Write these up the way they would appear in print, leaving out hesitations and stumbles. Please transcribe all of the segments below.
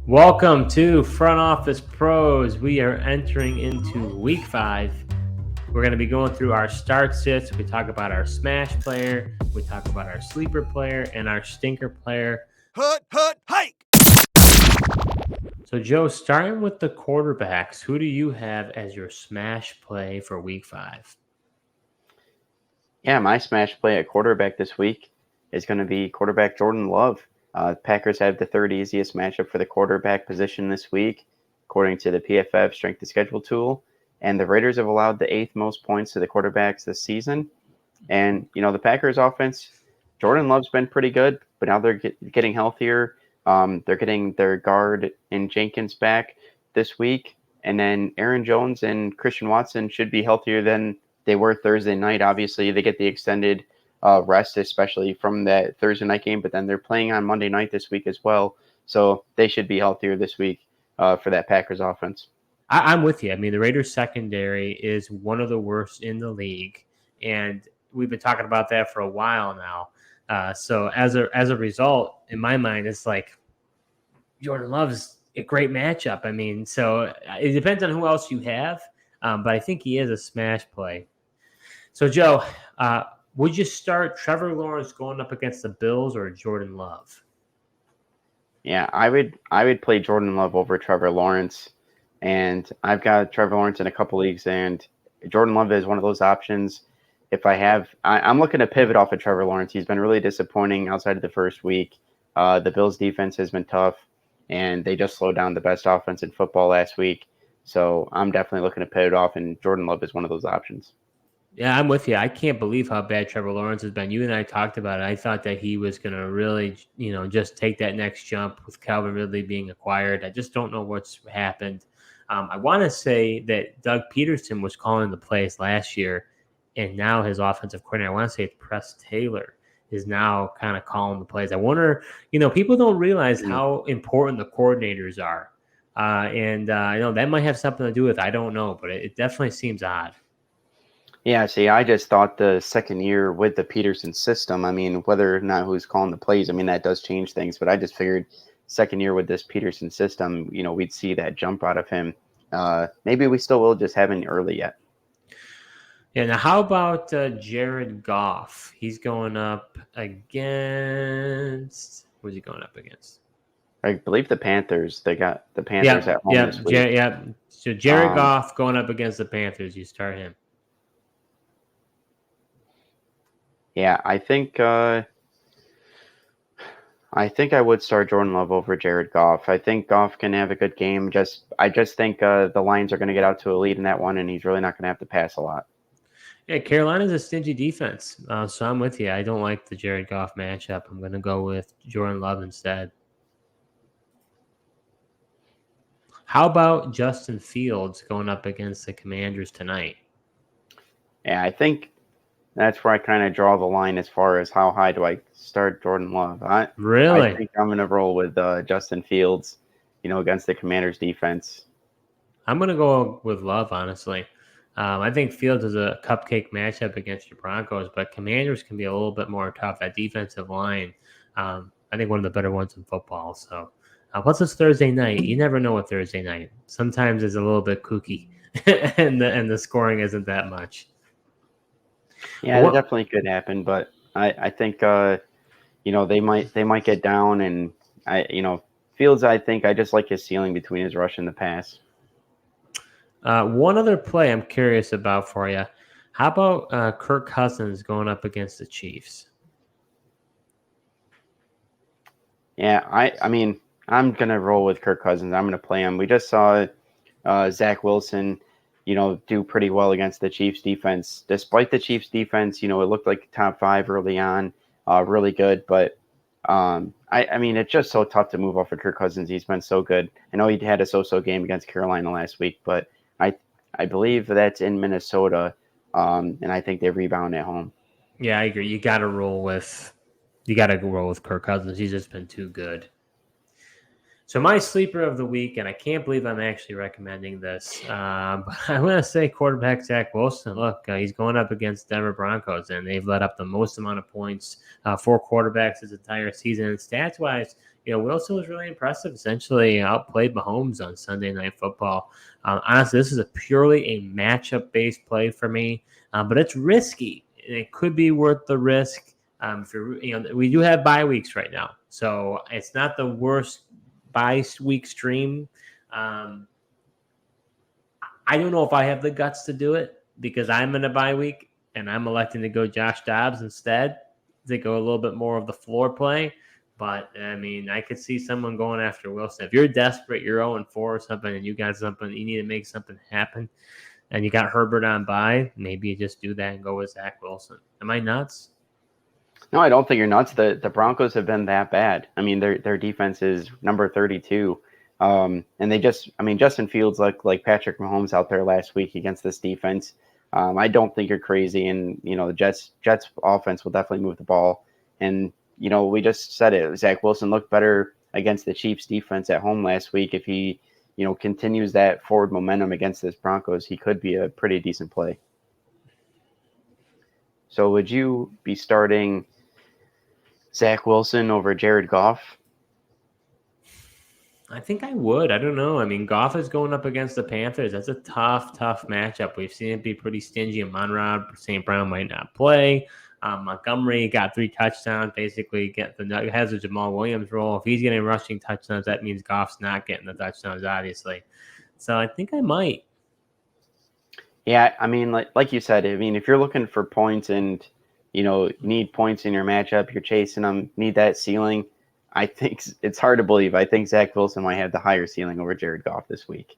Welcome to Front Office Pros. We are entering into week 5. We're going to be going through our start sits. We talk about our smash player, we talk about our sleeper player, and our stinker player. Hike! So, Joe, starting with the quarterbacks, who do you have as your smash play for week 5? Yeah, my smash play at quarterback this week is going to be quarterback Jordan Love. Packers have the third easiest matchup for the quarterback position this week, according to the PFF strength of schedule tool. And the Raiders have allowed the 8th most points to the quarterbacks this season. And, the Packers offense, Jordan Love's been pretty good, but now they're getting healthier. They're getting their guard and Jenkins back this week. And then Aaron Jones and Christian Watson should be healthier than they were Thursday night. Obviously, they get the extended rest, especially from that Thursday night game, but then they're playing on Monday night this week as well. So they should be healthier this week for that Packers offense. I'm with you. I mean, the Raiders secondary is one of the worst in the league, and we've been talking about that for a while now. So as a result, in my mind, it's like Jordan Love's a great matchup. I mean, so it depends on who else you have, but I think he is a smash play. So, Joe, would you start Trevor Lawrence going up against the Bills or Jordan Love? Yeah, I would play Jordan Love over Trevor Lawrence, and I've got Trevor Lawrence in a couple leagues, and Jordan Love is one of those options. If I'm looking to pivot off of Trevor Lawrence. He's been really disappointing outside of the first week. The Bills' defense has been tough, and they just slowed down the best offense in football last week. So I'm definitely looking to pivot off, and Jordan Love is one of those options. Yeah, I'm with you. I can't believe how bad Trevor Lawrence has been. You and I talked about it. I thought that he was going to really, just take that next jump with Calvin Ridley being acquired. I just don't know what's happened. I want to say that Doug Peterson was calling the plays last year, and now his offensive coordinator, I want to say it's Press Taylor, is now kind of calling the plays. I wonder, people don't realize how important the coordinators are. And I know that might have something to do with it. I don't know, but it definitely seems odd. Yeah, see, I just thought the second year with the Peterson system, I mean, whether or not who's calling the plays, I mean, that does change things, but I just figured second year with this Peterson system, we'd see that jump out of him. Maybe we still will, just haven't early yet. Yeah, now how about Jared Goff? He's going up against... Who's he going up against? I believe the Panthers. They got the Panthers at home this week. So Jared Goff going up against the Panthers. You start him. Yeah, I think I would start Jordan Love over Jared Goff. I think Goff can have a good game. I just think the Lions are going to get out to a lead in that one, and he's really not going to have to pass a lot. Yeah, Carolina's a stingy defense, so I'm with you. I don't like the Jared Goff matchup. I'm going to go with Jordan Love instead. How about Justin Fields going up against the Commanders tonight? Yeah, I think that's where I kind of draw the line as far as how high do I start Jordan Love. Really? I think I'm going to roll with Justin Fields, against the Commanders defense. I'm going to go with Love, honestly. I think Fields is a cupcake matchup against your Broncos, but Commanders can be a little bit more tough. That defensive line, I think one of the better ones in football. So, plus it's Thursday night. You never know with Thursday night. Sometimes it's a little bit kooky, and the scoring isn't that much. Yeah, it definitely could happen, but I think they might get down, and Fields. I think I just like his ceiling between his rush and the pass. One other play I'm curious about for you. How about Kirk Cousins going up against the Chiefs? Yeah, I mean, I'm going to roll with Kirk Cousins. I'm going to play him. We just saw Zach Wilson, do pretty well against the Chiefs defense. Despite the Chiefs defense, it looked like top 5 early on, really good. But I mean, it's just so tough to move off of Kirk Cousins. He's been so good. I know he had a so-so game against Carolina last week, but I believe that's in Minnesota, and I think they rebound at home. Yeah, I agree. You got to roll with Kirk Cousins. He's just been too good. So my sleeper of the week, and I can't believe I'm actually recommending this, but I'm going to say quarterback Zach Wilson. Look, he's going up against Denver Broncos, and they've let up the most amount of points for quarterbacks this entire season. And stats-wise, Wilson was really impressive. Essentially outplayed Mahomes on Sunday Night Football. Honestly, this is a purely a matchup-based play for me, but it's risky, and it could be worth the risk. We do have bye weeks right now, so it's not the worst bye week stream. I don't know if I have the guts to do it because I'm in a bye week and I'm electing to go Josh Dobbs instead to go a little bit more of the floor play. But I mean, I could see someone going after Wilson. If you're desperate, you're 0-4 or something, and you got something, you need to make something happen, and you got Herbert on bye, maybe you just do that and go with Zach Wilson. Am I nuts? No, I don't think you're nuts. The Broncos have been that bad. I mean, their defense is number 32. And Justin Fields like Patrick Mahomes out there last week against this defense. I don't think you're crazy, and the Jets offense will definitely move the ball. And we just said it. Zach Wilson looked better against the Chiefs defense at home last week. If he continues that forward momentum against this Broncos, he could be a pretty decent play. So would you be starting Zach Wilson over Jared Goff? I think I would. I don't know. I mean, Goff is going up against the Panthers. That's a tough matchup. We've seen it be pretty stingy. Amon-Ra St. Brown might not play. Montgomery got 3 touchdowns, basically has a Jamal Williams role. If he's getting rushing touchdowns, that means Goff's not getting the touchdowns, obviously. So I think I might. Yeah, I mean, like you said, I mean, if you're looking for points and, you need points in your matchup, you're chasing them, need that ceiling, I think it's hard to believe. I think Zach Wilson might have the higher ceiling over Jared Goff this week.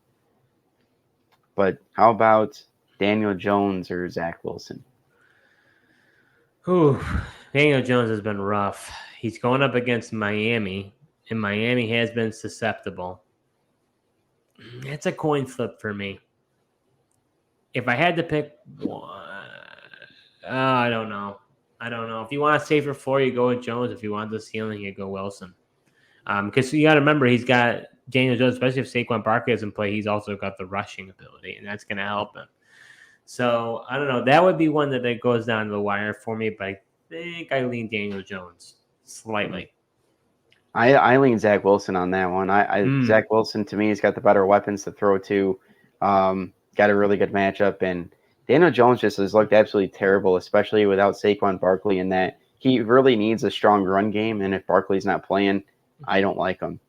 But how about Daniel Jones or Zach Wilson? Ooh, Daniel Jones has been rough. He's going up against Miami, and Miami has been susceptible. It's a coin flip for me. If I had to pick one, I don't know. If you want a safer 4, you go with Jones. If you want the ceiling, you go Wilson. Because you got to remember, he's got Daniel Jones, especially if Saquon Barkley doesn't play, he's also got the rushing ability, and that's going to help him. So, I don't know. That would be one that it goes down to the wire for me, but I think I lean Daniel Jones slightly. I lean Zach Wilson on that one. Zach Wilson, to me, he's got the better weapons to throw to. Got a really good matchup, and Daniel Jones just has looked absolutely terrible, especially without Saquon Barkley, in that he really needs a strong run game, and if Barkley's not playing, I don't like him.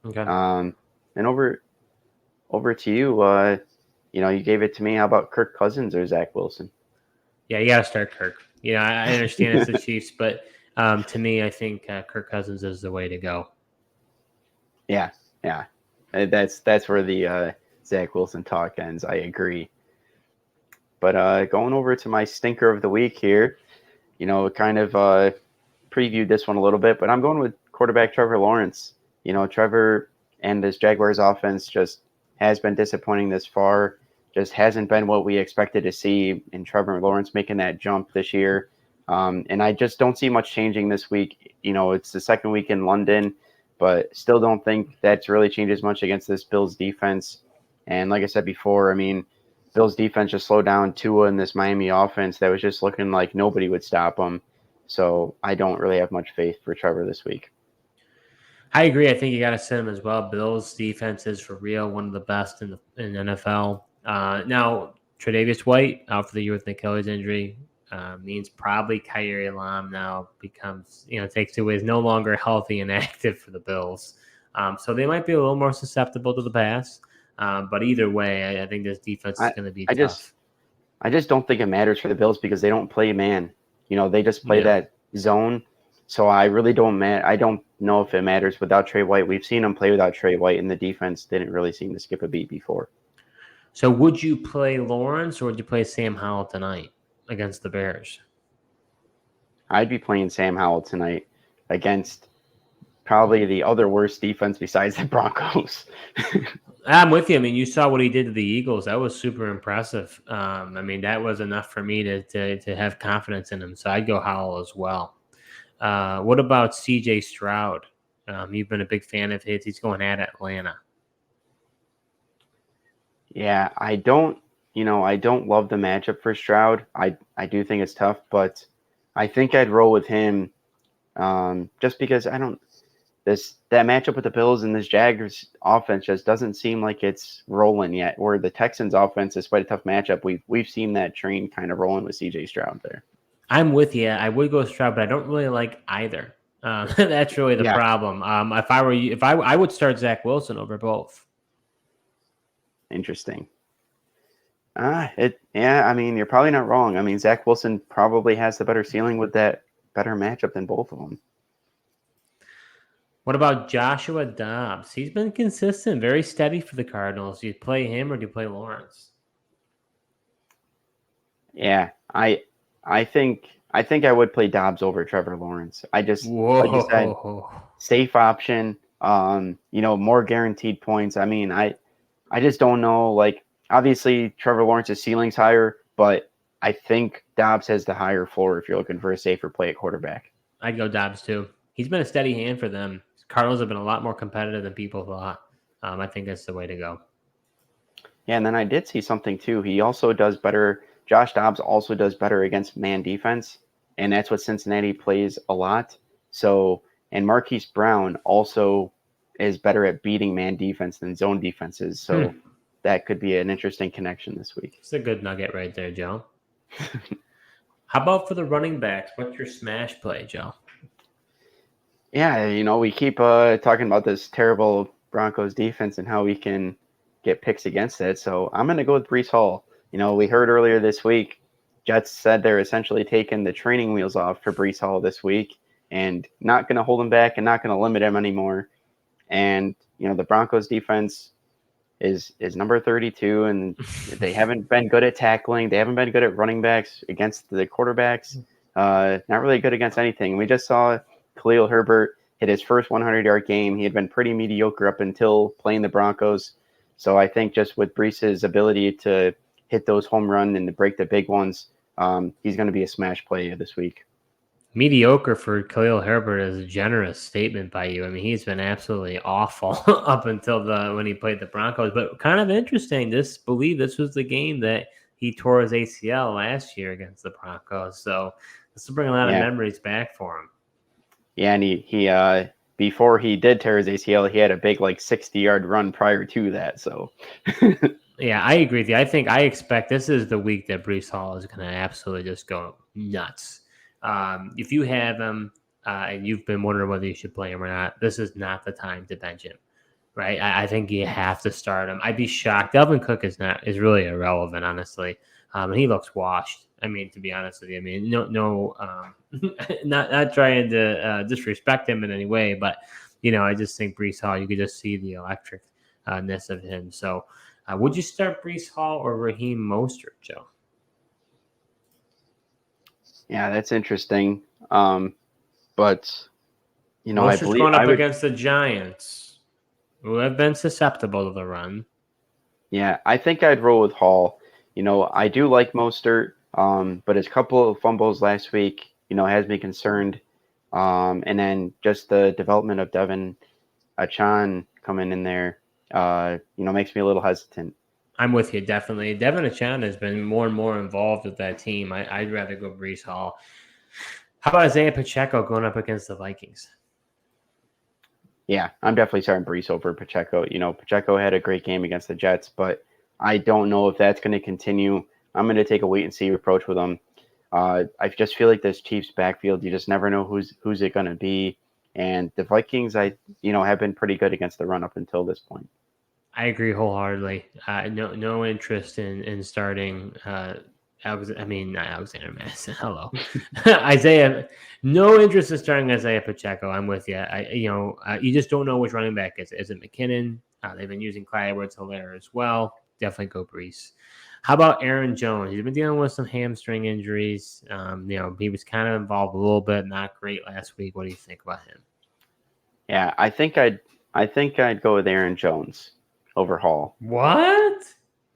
Okay. And over to you, you gave it to me. How about Kirk Cousins or Zach Wilson? Yeah, you got to start Kirk. I understand it's the Chiefs, but to me, I think Kirk Cousins is the way to go. Yeah. That's where the Zach Wilson talk ends. I agree. But going over to my stinker of the week here, kind of previewed this one a little bit, but I'm going with quarterback Trevor Lawrence. Trevor and this Jaguars offense just has been disappointing this far. Just hasn't been what we expected to see in Trevor Lawrence making that jump this year. And I just don't see much changing this week. It's the second week in London, but still don't think that's really changes much against this Bills defense. And like I said before, I mean, Bills defense just slowed down Tua in this Miami offense that was just looking like nobody would stop them. So I don't really have much faith for Trevor this week. I agree. I think you got to sit him as well. Bills defense is for real one of the best in NFL. Now, Tre'Davious White out for the year with an Achilles injury means probably Kyrie Elam now becomes, takes away, is no longer healthy and active for the Bills. So they might be a little more susceptible to the pass. But either way, I think this defense is going to be tough. I just don't think it matters for the Bills because they don't play man. They just play that zone. So I really I don't know if it matters without Trey White. We've seen them play without Trey White, and the defense didn't really seem to skip a beat before. So would you play Lawrence or would you play Sam Howell tonight against the Bears? I'd be playing Sam Howell tonight against probably the other worst defense besides the Broncos. I'm with you. I mean, you saw what he did to the Eagles. That was super impressive. That was enough for me to have confidence in him. So I'd go Howell as well. What about CJ Stroud? You've been a big fan of his. He's going at Atlanta. Yeah, I don't love the matchup for Stroud. I do think it's tough, but I think I'd roll with him just because that matchup with the Bills and this Jaguars offense just doesn't seem like it's rolling yet. Where the Texans offense, despite a tough matchup, we've seen that train kind of rolling with CJ Stroud there. I'm with you. I would go Stroud, but I don't really like either. That's really the Yeah. problem. If I were you, I would start Zach Wilson over both. Interesting. I mean, you're probably not wrong. I mean, Zach Wilson probably has the better ceiling with that better matchup than both of them. What about Joshua Dobbs? He's been consistent, very steady for the Cardinals. Do you play him or do you play Lawrence? Yeah, I think I would play Dobbs over Trevor Lawrence. I just like you said, Whoa. safe option. More guaranteed points. I mean, I just don't know. Like, obviously, Trevor Lawrence's ceiling's higher, but I think Dobbs has the higher floor if you're looking for a safer play at quarterback. I'd go Dobbs too. He's been a steady hand for them. Cardinals have been a lot more competitive than people thought. I think that's the way to go. Yeah, and then I did see something too. He also does better. Josh Dobbs also does better against man defense, and that's what Cincinnati plays a lot. So, and Marquise Brown also is better at beating man defense than zone defenses. So that could be an interesting connection this week. It's a good nugget right there, Joe. How about for the running backs? What's your smash play, Joe? Yeah, we keep talking about this terrible Broncos defense and how we can get picks against it. So I'm going to go with Breece Hall. We heard earlier this week, Jets said they're essentially taking the training wheels off for Breece Hall this week and not going to hold him back and not going to limit him anymore. And, the Broncos defense is number 32, and they haven't been good at tackling. They haven't been good at running backs against the quarterbacks. Not really good against anything. We just saw Khalil Herbert hit his first 100-yard game. He had been pretty mediocre up until playing the Broncos. So I think just with Breece's ability to hit those home runs and to break the big ones, he's going to be a smash play this week. Mediocre for Khalil Herbert is a generous statement by you. I mean, he's been absolutely awful up until when he played the Broncos. But kind of interesting. Believe this was the game that he tore his ACL last year against the Broncos. So this will bring a lot of memories back for him. Yeah, and he before he did tear his ACL, he had a big 60-yard run prior to that. So yeah, I agree with you. I expect this is the week that Breece Hall is going to absolutely just go nuts. If you have him and you've been wondering whether you should play him or not, this is not the time to bench him, right? I think you have to start him. I'd be shocked. Dalvin Cook is really irrelevant, honestly. And he looks washed. I mean, to be honest with you, I mean, not trying to disrespect him in any way, but I just think Breece Hall, you could just see the electricness of him. So, would you start Breece Hall or Raheem Mostert, Joe? Yeah, that's interesting. But Mostert's I believe going up against the Giants, who have been susceptible to the run. Yeah, I think I'd roll with Hall. I do like Mostert, but his couple of fumbles last week, has me concerned. And then just the development of Devin Achane coming in there, makes me a little hesitant. I'm with you, definitely. Devin Achane has been more and more involved with that team. I'd rather go Breece Hall. How about Isaiah Pacheco going up against the Vikings? Yeah, I'm definitely starting Breece over Pacheco. Pacheco had a great game against the Jets, but I don't know if that's going to continue. I'm going to take a wait-and-see approach with them. I just feel like this Chiefs backfield, you just never know who's it going to be. And the Vikings, have been pretty good against the run up until this point. I agree wholeheartedly. No interest in starting. Alexander Madison. Hello, Isaiah. No interest in starting Isaiah Pacheco. I'm with you. You just don't know which running back is. Is it McKinnon? They've been using Clyde Edwards-Helaire as well. Definitely go Breece. How about Aaron Jones? He's been dealing with some hamstring injuries. He was kind of involved a little bit. Not great last week. What do you think about him? Yeah, I think I'd go with Aaron Jones over Hall. What?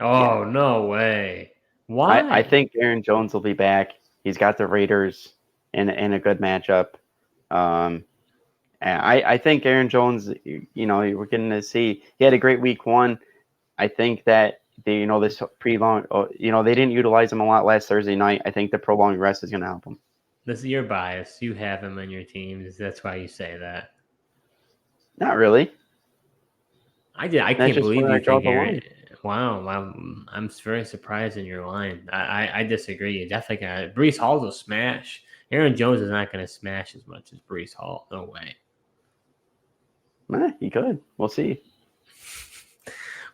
Oh, yeah. No way. Why? I think Aaron Jones will be back. He's got the Raiders in a good matchup. I think Aaron Jones, we're getting to see. He had a great week one. I think that this prolonged, they didn't utilize him a lot last Thursday night. I think the prolonged rest is going to help him. This is your bias. You have him on your team. That's why you say that. Not really. I That's can't just believe where I you draw think the Aaron. line. Wow, I'm very surprised in your line. I disagree. You definitely got Brees Hall's a smash. Aaron Jones is not going to smash as much as Brees Hall. No way. He could. We'll see.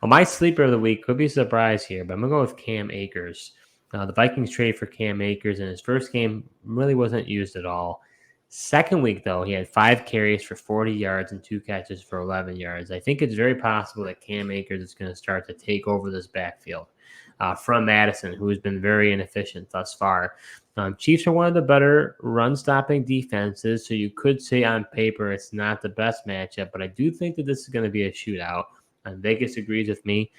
Well, my sleeper of the week could be a surprise here, but I'm going to go with Cam Akers. The Vikings traded for Cam Akers, and his first game really wasn't used at all. Second week, though, he had 5 carries for 40 yards and 2 catches for 11 yards. I think it's very possible that Cam Akers is going to start to take over this backfield from Madison, who has been very inefficient thus far. Chiefs are one of the better run-stopping defenses, so you could say on paper it's not the best matchup, but I do think that this is going to be a shootout. Vegas agrees with me.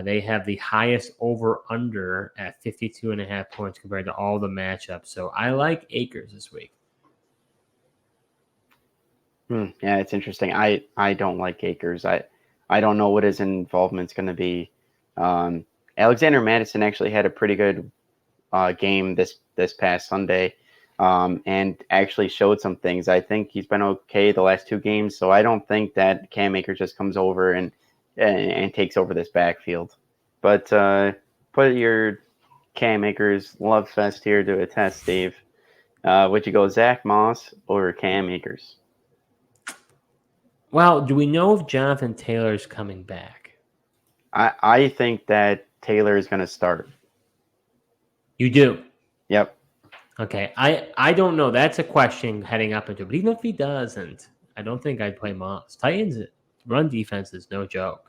They have the highest over-under at 52.5 points compared to all the matchups. So I like Akers this week. Yeah, it's interesting. I don't like Akers. I don't know what his involvement's going to be. Alexander Madison actually had a pretty good game this past Sunday, and actually showed some things. I think he's been okay the last 2 games, so I don't think that Cam Akers just comes over and takes over this backfield. But put your Cam Akers love fest here to a test, Steve. Would you go Zach Moss or Cam Akers? Well, do we know if Jonathan Taylor's coming back? I think that Taylor is going to start. You do? Yep. Okay. I don't know. That's a question heading up into it. But even if he doesn't, I don't think I'd play Moss. Titans run defense is no joke.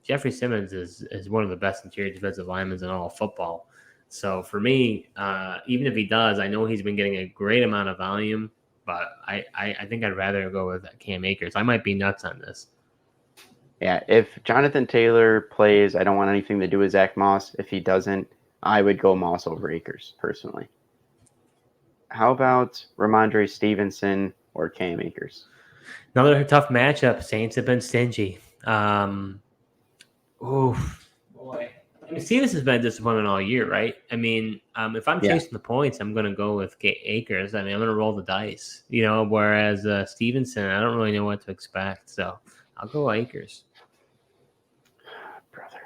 Jeffrey Simmons is one of the best interior defensive linemen in all of football. So for me, even if he does, I know he's been getting a great amount of volume, but I think I'd rather go with Cam Akers. I might be nuts on this. Yeah, if Jonathan Taylor plays, I don't want anything to do with Zach Moss. If he doesn't, I would go Moss over Akers, personally. How about Ramondre Stevenson or Cam Akers? Another tough matchup. Saints have been stingy. Oh boy. I mean, Stevens has been a disappointment all year, right? I mean, if I'm Yeah. chasing the points, I'm going to go with Akers. I mean, I'm going to roll the dice, whereas Stevenson, I don't really know what to expect. So I'll go Akers. Brother,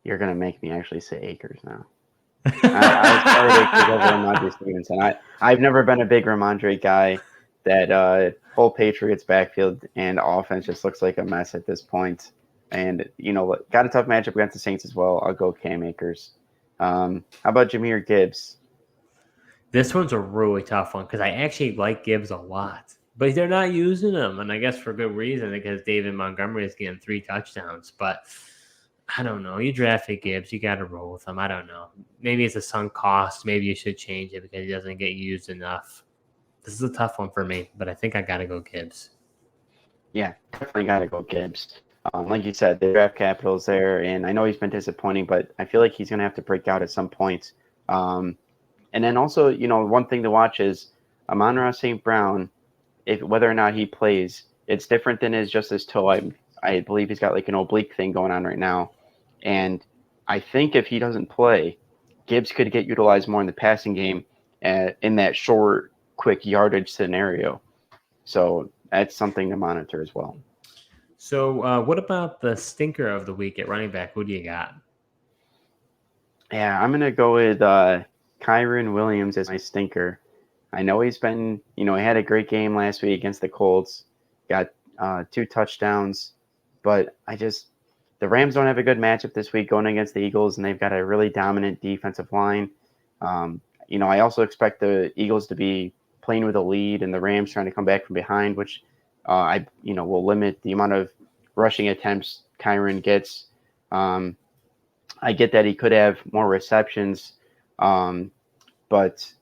you're going to make me actually say Akers now. I started Akers over Ramondre Stevenson. I've never been a big Ramondre guy. That whole Patriots backfield and offense just looks like a mess at this point. And, got a tough matchup against the Saints as well. I'll go Cam Akers. How about Jahmyr Gibbs? This one's a really tough one because I actually like Gibbs a lot, but they're not using him, and I guess for good reason because David Montgomery is getting 3 touchdowns. But I don't know. You drafted Gibbs, you got to roll with him. I don't know. Maybe it's a sunk cost. Maybe you should change it because he doesn't get used enough. This is a tough one for me, but I think I got to go Gibbs. Yeah, definitely got to go Gibbs. Like you said, the draft capital's there, and I know he's been disappointing, but I feel like he's going to have to break out at some point. And then also, one thing to watch is Amon-Ra St. Brown, whether or not he plays, it's different than just his toe. I believe he's got like an oblique thing going on right now. And I think if he doesn't play, Gibbs could get utilized more in the passing game in that short, quick yardage scenario. So that's something to monitor as well. So what about the stinker of the week at running back? Who do you got? Yeah, I'm going to go with Kyren Williams as my stinker. I know he's been, he had a great game last week against the Colts, got 2 touchdowns, but the Rams don't have a good matchup this week going against the Eagles, and they've got a really dominant defensive line. I also expect the Eagles to be playing with a lead and the Rams trying to come back from behind, which will limit the amount of rushing attempts Kyren gets. I get that he could have more receptions, but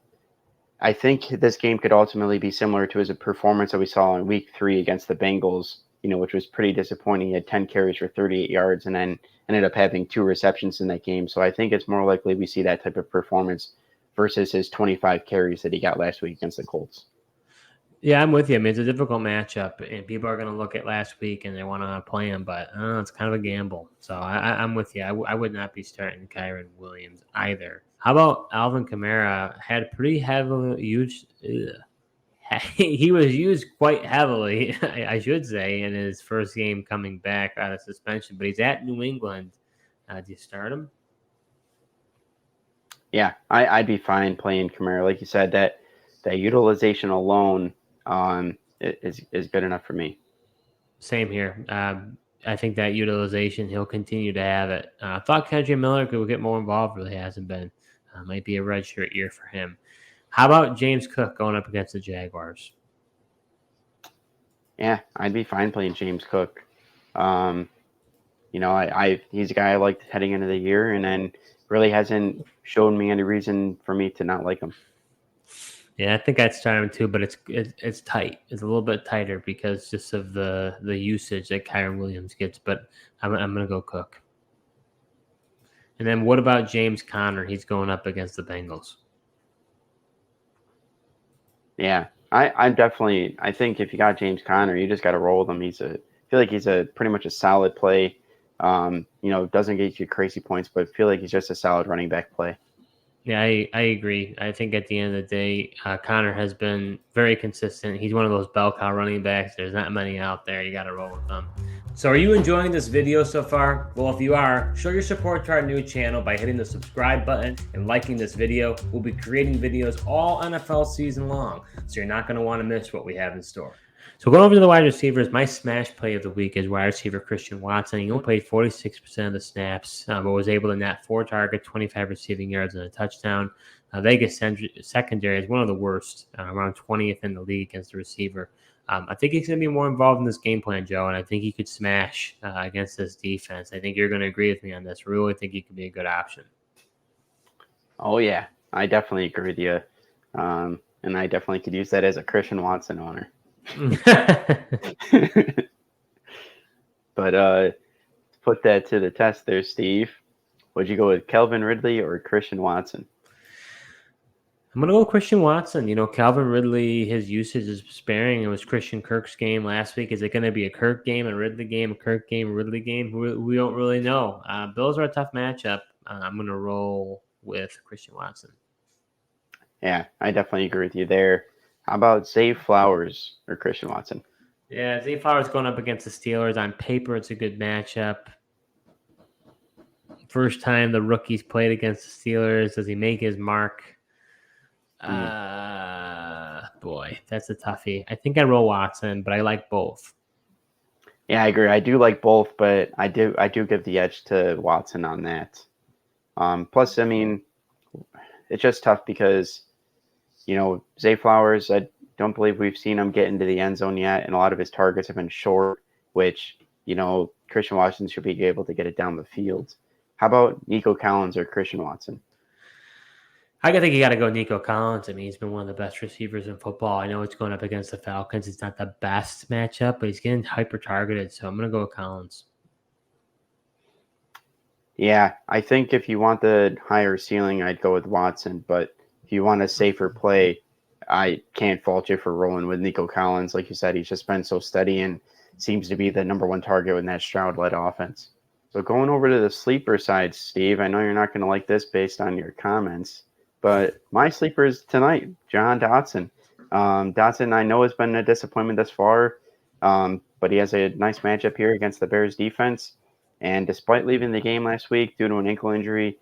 I think this game could ultimately be similar to his performance that we saw in week 3 against the Bengals, which was pretty disappointing. He had 10 carries for 38 yards and then ended up having 2 receptions in that game. So I think it's more likely we see that type of performance versus his 25 carries that he got last week against the Colts. Yeah, I'm with you. I mean, it's a difficult matchup, and people are going to look at last week and they want to play him, but it's kind of a gamble. So I'm with you. I would not be starting Kyren Williams either. How about Alvin Kamara? Had a pretty he was used quite heavily, I should say, in his first game coming back out of suspension. But he's at New England. Do you start him? Yeah, I'd be fine playing Kamara. Like you said, that utilization alone is good enough for me. Same here. I think that utilization, he'll continue to have it. I thought Kendrick Miller could get more involved, really hasn't been. Might be a redshirt year for him. How about James Cook going up against the Jaguars? Yeah, I'd be fine playing James Cook. You know, he's a guy I liked heading into the year, and then really hasn't shown me any reason for me to not like him. Yeah, I think I'd start him too, but it's tight. It's a little bit tighter because just of the usage that Kyren Williams gets. But I'm gonna go Cook. And then what about James Conner? He's going up against the Bengals. Yeah, I think if you got James Conner, you just got to roll with him. I feel like he's a pretty much a solid play. You know, doesn't get you crazy points, but I feel like he's just a solid running back play. Yeah, I agree. I think at the end of the day, Connor has been very consistent. He's one of those bell cow running backs. There's not many out there. You got to roll with them. So are you enjoying this video so far? Well, if you are, show your support to our new channel by hitting the subscribe button and liking this video. We'll be creating videos all NFL season long, so you're not going to want to miss what we have in store. So going over to the wide receivers, my smash play of the week is wide receiver Christian Watson. He only played 46% of the snaps, but was able to net 4 targets, 25 receiving yards, and a touchdown. Vegas secondary is one of the worst, around 20th in the league against the receiver. I think he's going to be more involved in this game plan, Joe, and I think he could smash against this defense. I think you're going to agree with me on this. Really think he could be a good option. Oh, yeah. I definitely agree with you. And I definitely could use that as a Christian Watson owner. But to put that to the test there, Steve, would you go with Calvin Ridley or Christian Watson? I'm going to go with Christian Watson. You know, Calvin Ridley, his usage is sparing. It was Christian Kirk's game last week. Is it going to be a Kirk game, a Ridley game, a Kirk game, a Ridley game? We don't really know. Bills are a tough matchup. I'm going to roll with Christian Watson. Yeah, I definitely agree with you there. How about Zay Flowers or Christian Watson? Yeah, Zay Flowers going up against the Steelers. On paper, it's a good matchup. First time the rookie's played against the Steelers. Does he make his mark? Boy, that's a toughie. I think I roll Watson, but I like both. Yeah, I agree. I do like both, but I do give the edge to Watson on that. Plus, I mean, it's just tough because, you know, Zay Flowers, I don't believe we've seen him get into the end zone yet, and a lot of his targets have been short, which, you know, Christian Watson should be able to get it down the field. How about Nico Collins or Christian Watson? I think you got to go Nico Collins. I mean, he's been one of the best receivers in football. I know it's going up against the Falcons. It's not the best matchup, but he's getting hyper-targeted, so I'm going to go with Collins. Yeah, I think if you want the higher ceiling, I'd go with Watson, but if you want a safer play, I can't fault you for rolling with Nico Collins. Like you said, he's just been so steady and seems to be the number one target in that Stroud-led offense. So going over to the sleeper side, Steve, I know you're not going to like this based on your comments, but my sleeper is tonight, Jahan Dotson. Dotson, I know, has been a disappointment thus far, but he has a nice matchup here against the Bears defense. And despite leaving the game last week due to an ankle injury,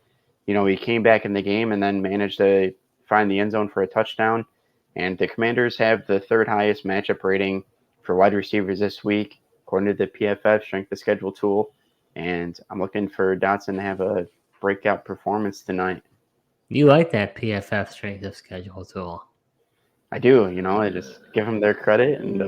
you know, he came back in the game and then managed to find the end zone for a touchdown. And the Commanders have the 3rd highest matchup rating for wide receivers this week, according to the PFF strength of schedule tool. And I'm looking for Dotson to have a breakout performance tonight. You like that PFF strength of schedule tool? I do. You know, I just give them their credit, and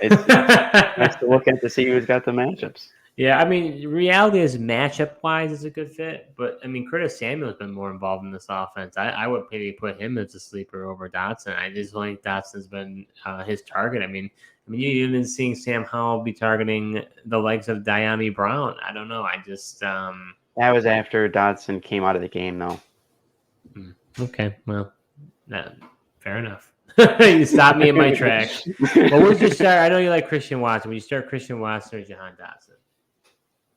it's nice to look at to see who's got the matchups. Yeah, I mean, reality is matchup-wise is a good fit, but, I mean, Curtis Samuel's been more involved in this offense. I would maybe put him as a sleeper over Dotson. I just think Dotson's been his target. I mean, you've been seeing Sam Howell be targeting the legs of Diami Brown. I don't know. I just that was after Dotson came out of the game, though. Okay, well, fair enough. You stopped me in my tracks. Well, would you start? I know you like Christian Watson. Would you start Christian Watson or Jahan Dotson?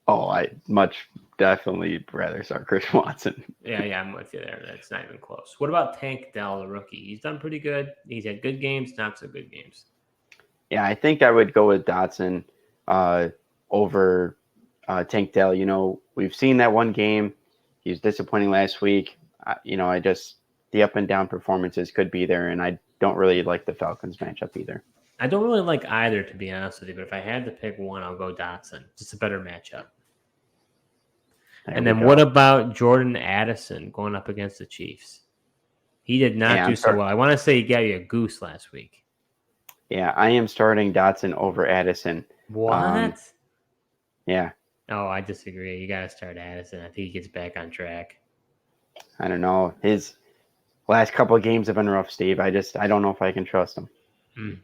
Oh, I much definitely rather start Chris Watson. Yeah, I'm with you there. That's not even close. What about Tank Dell, the rookie? He's done pretty good. He's had good games, not so good games. Yeah, I think I would go with Dotson over Tank Dell. We've seen that one game. He was disappointing last week. I just the up and down performances could be there, and I don't really like the Falcons matchup either. I don't really like either, to be honest with you, but if I had to pick one, I'll go Dotson. Just a better matchup. And then what about Jordan Addison going up against the Chiefs? He did not do so well. I want to say he gave you a goose last week. Yeah, I am starting Dotson over Addison. What? Yeah. Oh, I disagree. You got to start Addison. I think he gets back on track. I don't know. His last couple of games have been rough, Steve. I don't know if I can trust him.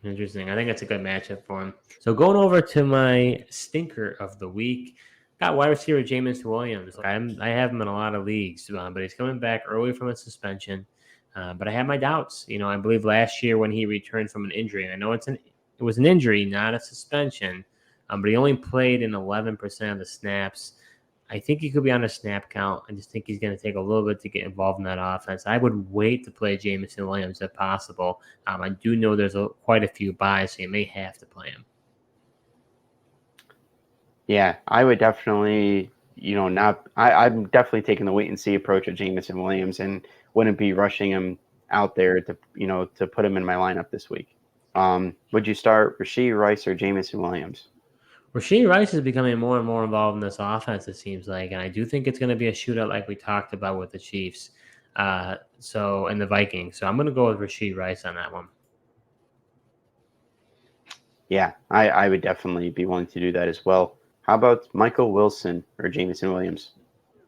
Interesting. I think that's a good matchup for him. So going over to my stinker of the week, got wide receiver Jameson Williams. I have him in a lot of leagues, but he's coming back early from a suspension. But I have my doubts. I believe last year when he returned from an injury, and I know it was an injury, not a suspension, but he only played in 11% of the snaps. I think he could be on a snap count. I just think he's going to take a little bit to get involved in that offense. I would wait to play Jameson Williams if possible. I do know there's quite a few buys, so you may have to play him. Yeah, I would definitely, I'm definitely taking the wait and see approach of Jameson Williams and wouldn't be rushing him out there to put him in my lineup this week. Would you start Rashee Rice or Jameson Williams? Rashee Rice is becoming more and more involved in this offense, it seems like, and I do think it's going to be a shootout like we talked about with the Chiefs and the Vikings. So I'm going to go with Rashee Rice on that one. Yeah, I would definitely be willing to do that as well. How about Michael Wilson or Jameson Williams?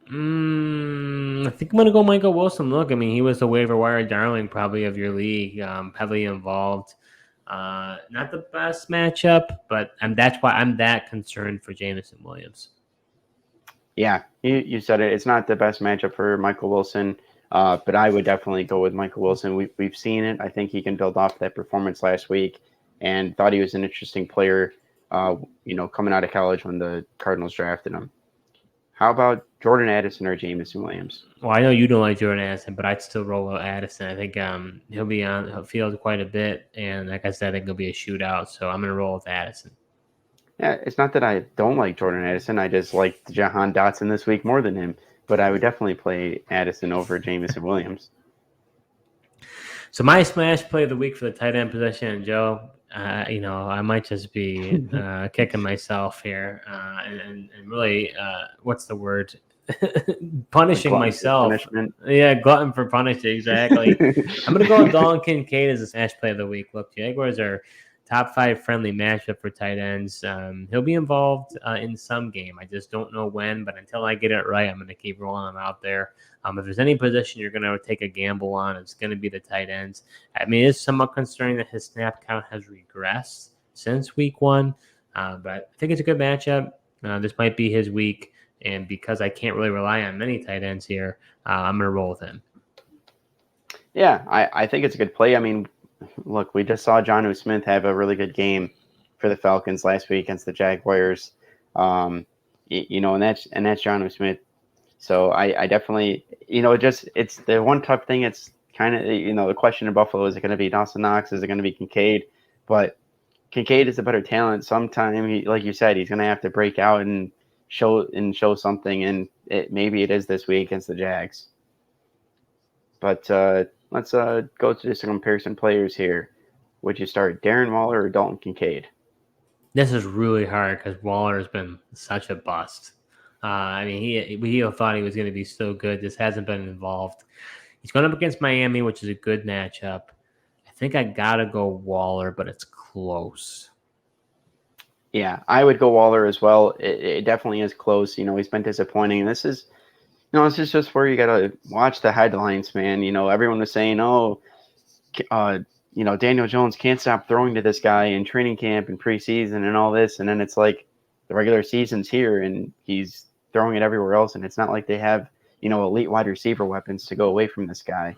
I think I'm going to go Michael Wilson. Look, I mean, he was the waiver wire darling probably of your league, heavily involved. Not the best matchup, but that's why I'm that concerned for Jameson Williams. Yeah, you said it. It's not the best matchup for Michael Wilson, but I would definitely go with Michael Wilson. We've seen it. I think he can build off that performance last week, and thought he was an interesting player. Coming out of college when the Cardinals drafted him. How about Jordan Addison or Jameson Williams? Well, I know you don't like Jordan Addison, but I'd still roll with Addison. I think he'll be on the field quite a bit, and like I said, I think it'll be a shootout. So I'm going to roll with Addison. Yeah, it's not that I don't like Jordan Addison. I just like Jahan Dotson this week more than him. But I would definitely play Addison over Jameson Williams. So my smash play of the week for the tight end position, Joe. I might just be kicking myself here and really, what's the word? Punishing myself. Yeah, glutton for punishing, exactly. I'm going to go with Dalton Kincaid as a smash play of the week. Look, Jaguars are top 5 friendly matchup for tight ends. He'll be involved in some game. I just don't know when, but until I get it right, I'm going to keep rolling him out there. If there's any position you're going to take a gamble on, it's going to be the tight ends. I mean, it's somewhat concerning that his snap count has regressed since week 1, but I think it's a good matchup. This might be his week, and because I can't really rely on many tight ends here, I'm going to roll with him. Yeah, I think it's a good play. I mean, look, we just saw Jonnu Smith have a really good game for the Falcons last week against the Jaguars. And that's Jonnu Smith. So I definitely, it's the one tough thing. It's kind of, the question in Buffalo, is it going to be Dawson Knox? Is it going to be Kincaid? But Kincaid is a better talent. Sometime, like you said, he's going to have to break out and show something. And maybe it is this week against the Jags. But let's go to some comparison players here. Would you start Darren Waller or Dalton Kincaid? This is really hard because Waller has been such a bust. He thought he was going to be so good. This hasn't been involved. He's going up against Miami, which is a good matchup. I think I got to go Waller, but it's close. Yeah, I would go Waller as well. It definitely is close. He's been disappointing. This is just where you got to watch the headlines, man. Everyone was saying, Daniel Jones can't stop throwing to this guy in training camp and preseason and all this. And then it's like the regular season's here and he's throwing it everywhere else. And it's not like they have, elite wide receiver weapons to go away from this guy.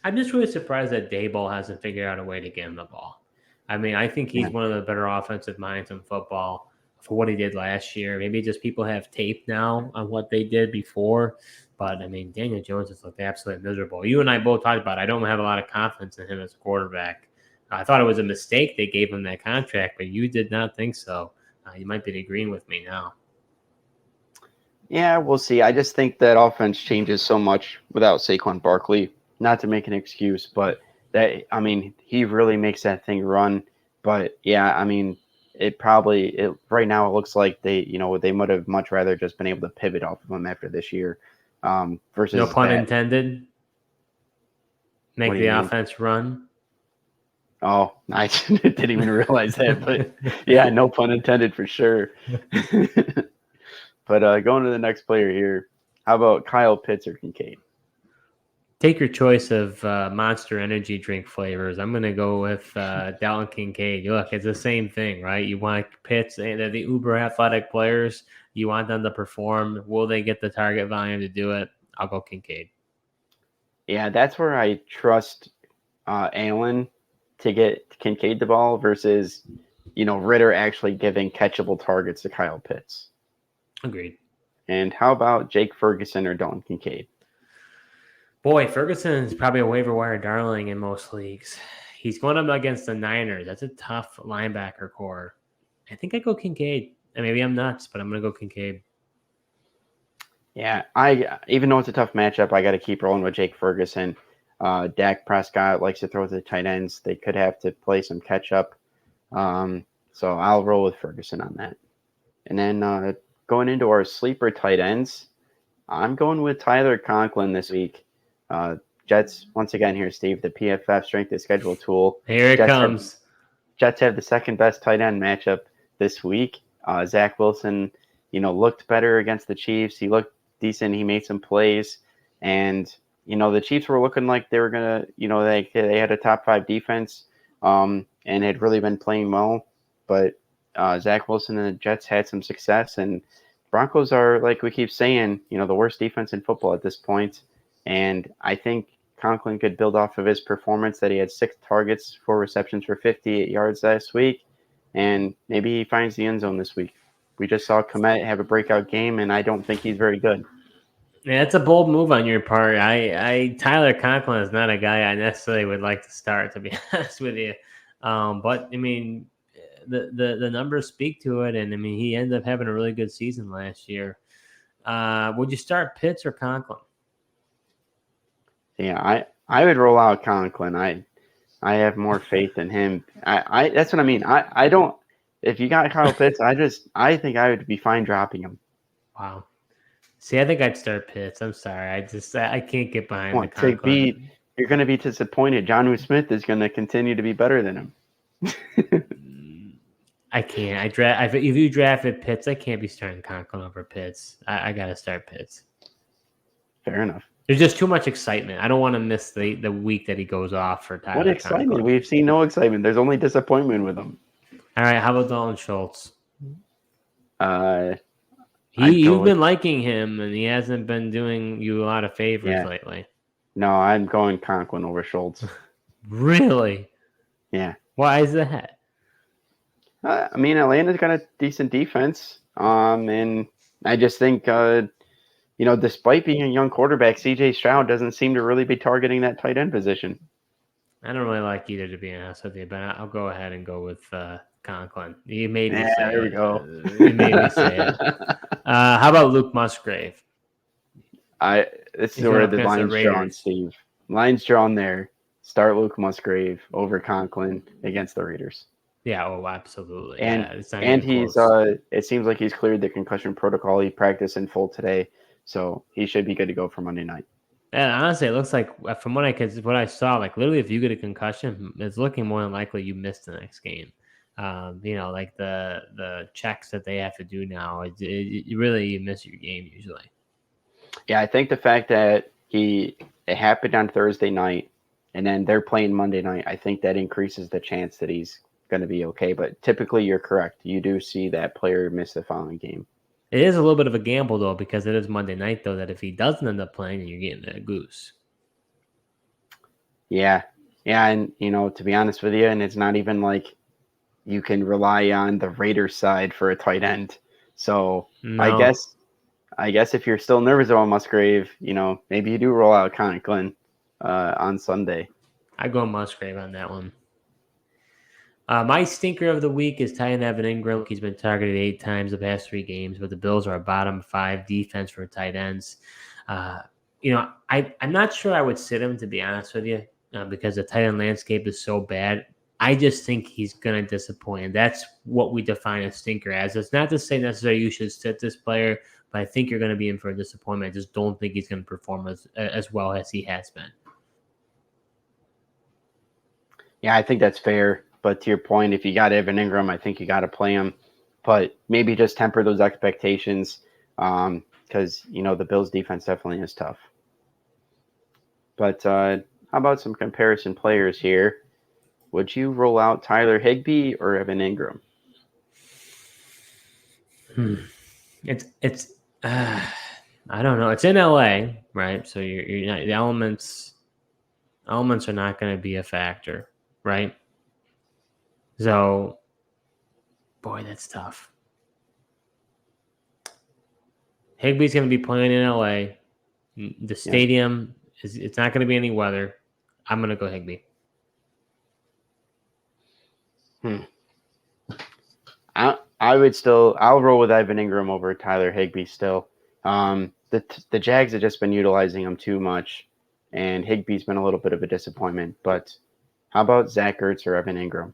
I'm just really surprised that Daboll hasn't figured out a way to get him the ball. I mean, I think he's one of the better offensive minds in football. for what he did last year. Maybe just people have tape now on what they did before. But, I mean, Daniel Jones has looked absolutely miserable. You and I both talked about it. I don't have a lot of confidence in him as a quarterback. I thought it was a mistake they gave him that contract, but you did not think so. You might be agreeing with me now. Yeah, we'll see. I just think that offense changes so much without Saquon Barkley. Not to make an excuse, but he really makes that thing run. But yeah, I mean, right now it looks like they might have much rather just been able to pivot off of him after this year, versus No pun that. intended. Make What do the you mean? offense run. Oh, I didn't even realize that, but yeah, no pun intended for sure. But going to the next player here, how about Kyle Pitts or Kincaid? Take your choice of Monster Energy drink flavors. I'm going to go with Dalton Kincaid. Look, it's the same thing, right? You want Pitts, they're the uber athletic players. You want them to perform. Will they get the target volume to do it? I'll go Kincaid. Yeah, that's where I trust Allen to get Kincaid the ball versus, Ritter actually giving catchable targets to Kyle Pitts. Agreed. And how about Jake Ferguson or Dalton Kincaid? Boy, Ferguson is probably a waiver wire darling in most leagues. He's going up against the Niners. That's a tough linebacker core. I think I go Kincaid. And maybe I'm nuts, but I'm going to go Kincaid. Yeah, even though it's a tough matchup, I got to keep rolling with Jake Ferguson. Dak Prescott likes to throw to the tight ends. They could have to play some catch up. So I'll roll with Ferguson on that. And then going into our sleeper tight ends, I'm going with Tyler Conklin this week. Jets, once again here, Steve, the PFF strength of schedule tool. Here it comes. Jets have the second best tight end matchup this week. Zach Wilson, looked better against the Chiefs. He looked decent. He made some plays. And, the Chiefs were looking like they were going to, they had a top 5 defense and had really been playing well. But Zach Wilson and the Jets had some success. And Broncos are, like we keep saying, the worst defense in football at this point. And I think Conklin could build off of his performance that he had 6 targets, 4 receptions for 58 yards last week. And maybe he finds the end zone this week. We just saw Kmet have a breakout game, and I don't think he's very good. Yeah, it's a bold move on your part. Tyler Conklin is not a guy I necessarily would like to start, to be honest with you. But I mean, the numbers speak to it, and I mean, he ended up having a really good season last year. Would you start Pitts or Conklin? Yeah, I would roll out Conklin. I have more faith in him. I that's what I mean. I don't. If you got Kyle Pitts, I think I would be fine dropping him. Wow. See, I think I'd start Pitts. I'm sorry. I can't get behind the Conklin. You're going to be disappointed. Jonnu Smith is going to continue to be better than him. I can't. If you drafted Pitts, I can't be starting Conklin over Pitts. I got to start Pitts. Fair enough. There's just too much excitement. I don't want to miss the week that he goes off for Tyler. What excitement? Conklin. We've seen no excitement. There's only disappointment with him. All right. How about Dalton Schultz? You've been liking him, and he hasn't been doing you a lot of favors lately. No, I'm going Conklin over Schultz. Really? Yeah. Why is that? I mean, Atlanta's got a decent defense, and I just think, despite being a young quarterback, C.J. Stroud doesn't seem to really be targeting that tight end position. I don't really like either, to be honest with you, but I'll go ahead and go with Conklin. You made me say there we it. go. You made me say it. How about Luke Musgrave? This is where the line's drawn, Steve. Line's drawn there. Start Luke Musgrave over Conklin against the Raiders. Yeah, absolutely. And he's it seems like he's cleared the concussion protocol. He practiced in full today, so he should be good to go for Monday night. And honestly, it looks like from what I saw, like literally, if you get a concussion, it's looking more than likely you missed the next game. Like the checks that they have to do now, you miss your game usually. Yeah, I think the fact that it happened on Thursday night, and then they're playing Monday night, I think that increases the chance that he's going to be okay. But typically, you're correct. You do see that player miss the following game. It is a little bit of a gamble, though, because it is Monday night, though, that if he doesn't end up playing, then you're getting a goose. Yeah. Yeah, and, to be honest with you, and it's not even like, you can rely on the Raiders side for a tight end. So I No, guess if you're still nervous about Musgrave, maybe you do roll out Conklin on Sunday. I go Musgrave on that one. My stinker of the week is tight end Evan Ingram. He's been targeted 8 times the past 3 games, but the Bills are a bottom 5 defense for tight ends. I'm not sure I would sit him, to be honest with you, because the tight end landscape is so bad. I just think he's going to disappoint. And that's what we define a stinker as. It's not to say necessarily you should sit this player, but I think you're going to be in for a disappointment. I just don't think he's going to perform as well as he has been. Yeah, I think that's fair. But to your point, if you got Evan Ingram, I think you got to play him. But maybe just temper those expectations because, the Bills' defense definitely is tough. But how about some comparison players here? Would you roll out Tyler Higbee or Evan Ingram? It's I don't know. It's in LA, right? So you're not, the elements are not going to be a factor, right? So, boy, that's tough. Higbee's going to be playing in LA. The stadium it's not going to be any weather. I'm going to go Higbee. I'll roll with Evan Ingram over Tyler Higbee still. The Jags have just been utilizing him too much, and Higbee's been a little bit of a disappointment. But how about Zach Ertz or Evan Ingram?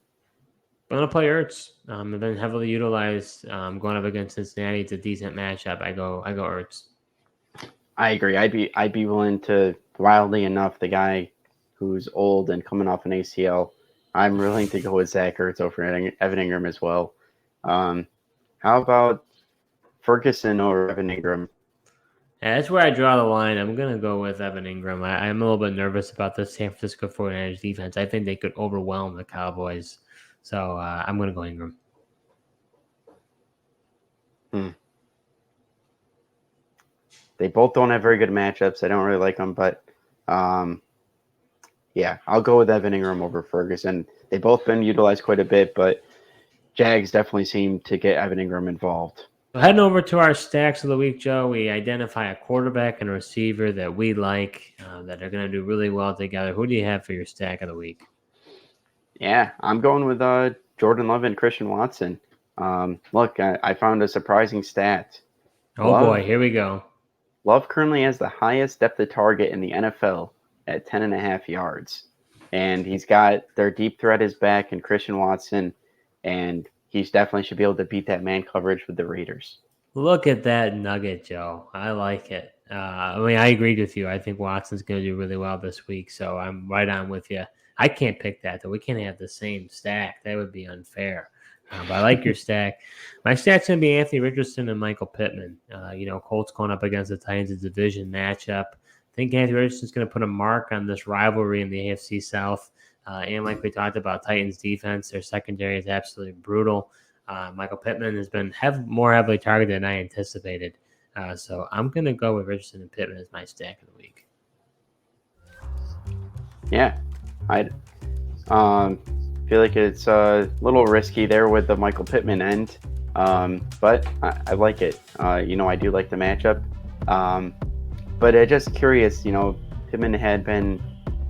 I'm going to play Ertz. They've been heavily utilized going up against Cincinnati. It's a decent matchup. I go Ertz. I agree. I'd be willing to, wildly enough, the guy who's old and coming off an ACL, I'm willing to go with Zach Ertz over Evan Ingram as well. How about Ferguson or Evan Ingram? Yeah, that's where I draw the line. I'm going to go with Evan Ingram. I'm a little bit nervous about the San Francisco 49ers defense. I think they could overwhelm the Cowboys. So I'm going to go Ingram. They both don't have very good matchups. I don't really like them, but yeah, I'll go with Evan Ingram over Ferguson. They've both been utilized quite a bit, but Jags definitely seem to get Evan Ingram involved. So heading over to our stacks of the week, Joe, we identify a quarterback and a receiver that we like that are going to do really well together. Who do you have for your stack of the week? Yeah, I'm going with Jordan Love and Christian Watson. Look, I found a surprising stat. Boy, here we go. Love currently has the highest depth of target in the NFL at 10.5 yards. And he's got their deep threat is back in Christian Watson, and he's definitely should be able to beat that man coverage with the Raiders. Look at that nugget, Joe. I like it. I agreed with you. I think Watson's going to do really well this week, so I'm right on with you. I can't pick that, though. We can't have the same stack. That would be unfair. But I like your stack. My stack's going to be Anthony Richardson and Michael Pittman. Colts going up against the Titans, a division matchup. I think Anthony Richardson's going to put a mark on this rivalry in the AFC South. And like we talked about, Titans defense, their secondary is absolutely brutal. Michael Pittman has been more heavily targeted than I anticipated. So I'm going to go with Richardson and Pittman as my stack of the week. Yeah, I feel like it's a little risky there with the Michael Pittman end, but I like it. I do like the matchup. But I'm just curious, Pittman had been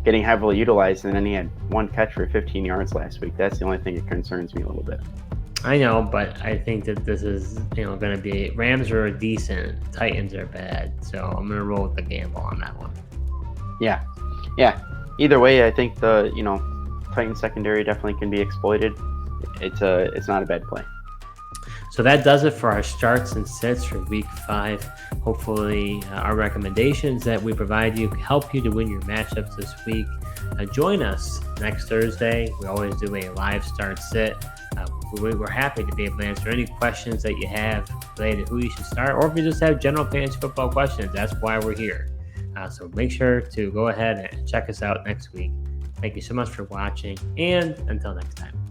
getting heavily utilized, and then he had one catch for 15 yards last week. That's the only thing that concerns me a little bit. I know, but I think that this is, going to be Rams are decent, Titans are bad, so I'm going to roll with the gamble on that one. Yeah. Either way, I think the Titans secondary definitely can be exploited. It's not a bad play. So that does it for our starts and sits for week 5. Hopefully our recommendations that we provide you help you to win your matchups this week. Join us next Thursday. We always do a live start sit. We're happy to be able to answer any questions that you have related to who you should start, or if you just have general fantasy football questions, that's why we're here. So make sure to go ahead and check us out next week. Thank you so much for watching, and until next time.